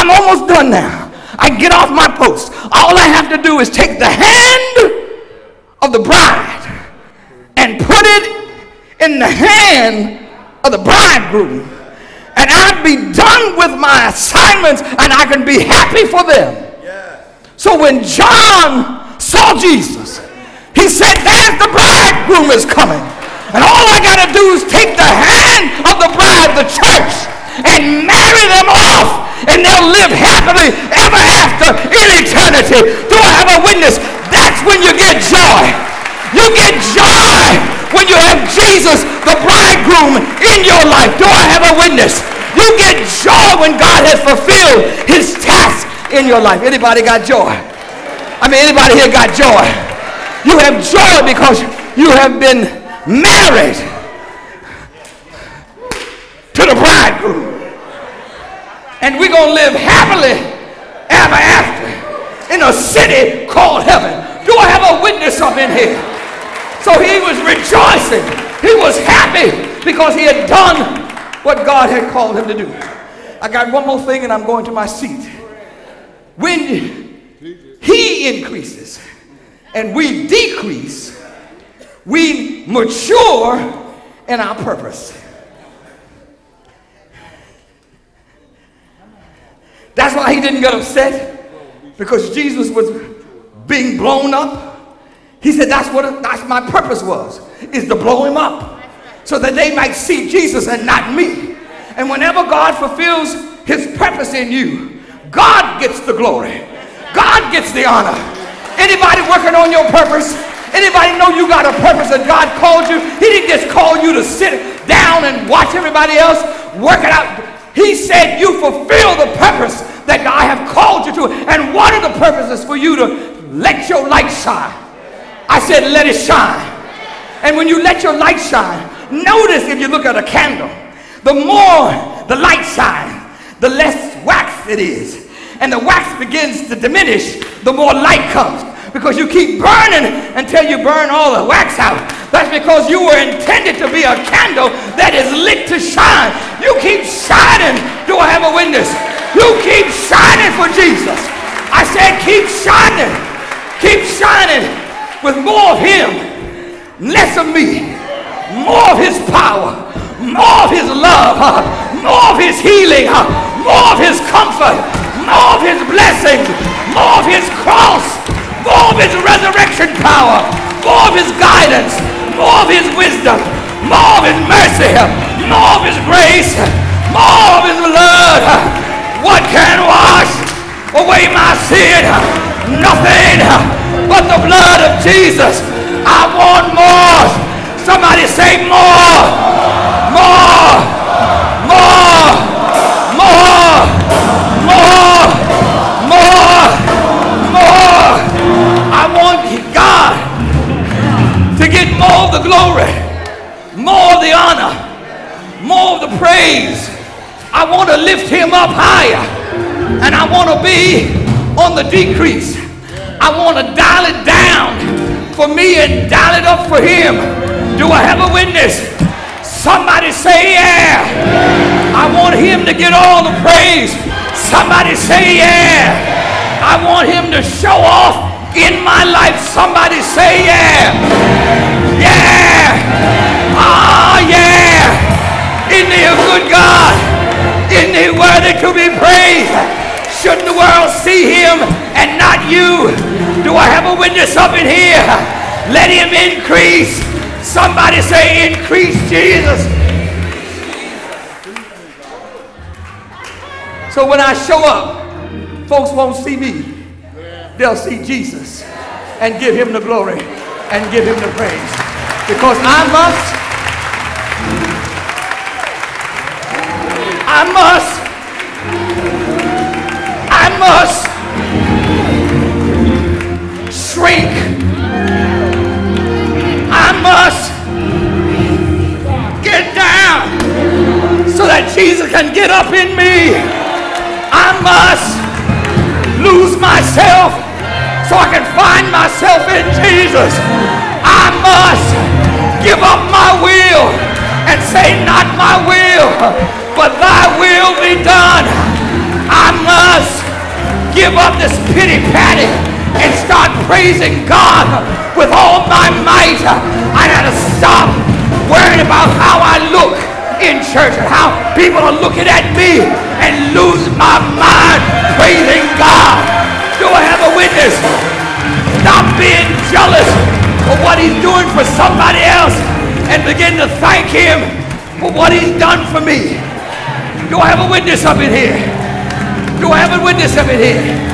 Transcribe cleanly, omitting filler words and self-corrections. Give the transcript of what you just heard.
I'm almost done now. I get off my post. All I have to do is take the hand of the bride and put it in the hand of the bridegroom, and I'd be done with my assignments, and I can be happy for them. So when John saw Jesus, he said, there's the bridegroom is coming. And all I got to do is take the hand of the bride, the church, and marry them off, and they'll live happily ever after in eternity. Do I have a witness? That's when you get joy. You get joy when you have Jesus, the bridegroom, in your life. Do I have a witness? You get joy when God has fulfilled his task in your life. Anybody got joy? I mean, anybody here got joy? You have joy because you have been married to the bridegroom. And we're going to live happily ever after in a city called heaven. Do I have a witness up in here? So he was rejoicing. He was happy because he had done what God had called him to do. I got one more thing and I'm going to my seat. When he increases and we decrease, we mature in our purpose. That's why he didn't get upset, because Jesus was being blown up. He said that's my purpose was, is to blow him up so that they might see Jesus and not me. And whenever God fulfills his purpose in you, God gets the glory. God gets the honor. Anybody working on your purpose? Anybody know you got a purpose that God called you? He didn't just call you to sit down and watch everybody else work it out. He said you fulfill the purpose that I have called you to. And one of the purposes for you to let your light shine. I said let it shine. And when you let your light shine, notice if you look at a candle, the more the light shines, the less wax it is. And the wax begins to diminish, the more light comes. Because you keep burning until you burn all the wax out. That's because you were intended to be a candle that is lit to shine. You keep shining. Do I have a witness? You keep shining for Jesus. I said keep shining. Keep shining with more of him, less of me. More of his power, more of his love, more of his healing, more of his comfort, more of his blessings, more of his cross, more of his resurrection power, more of his guidance, more of his wisdom, more of his mercy, more of his grace, more of his blood. What can wash away my sin? Nothing but the blood of Jesus. I want more. Somebody say more, more, more, more, more, more, more. I want God to get more of the glory, more of the honor, more of the praise. I want to lift him up higher, and I want to be on the decrease. I want to dial it down for me and dial it up for him. Do I have a witness? Somebody say yeah. I want him to get all the praise. Somebody say yeah. I want him to show off in my life. Somebody say yeah. Yeah. Ah, yeah. Isn't he a good God? Isn't he worthy to be praised? Shouldn't the world see him and not you? Do I have a witness up in here? Let him increase. Somebody say increase, Jesus. So when I show up, folks won't see me. They'll see Jesus and give him the glory and give him the praise. Because I must shrink. I must get down so that Jesus can get up in me. I must lose myself so I can find myself in Jesus. I must give up my will and say, not my will, but thy will be done. I must give up this pity-patty and start praising God with all my might. I got to stop worrying about how I look in church and how people are looking at me and lose my mind praising God. Do I have a witness? Stop being jealous of what he's doing for somebody else and begin to thank him for what he's done for me. Do I have a witness up in here? Do I have a witness up in here?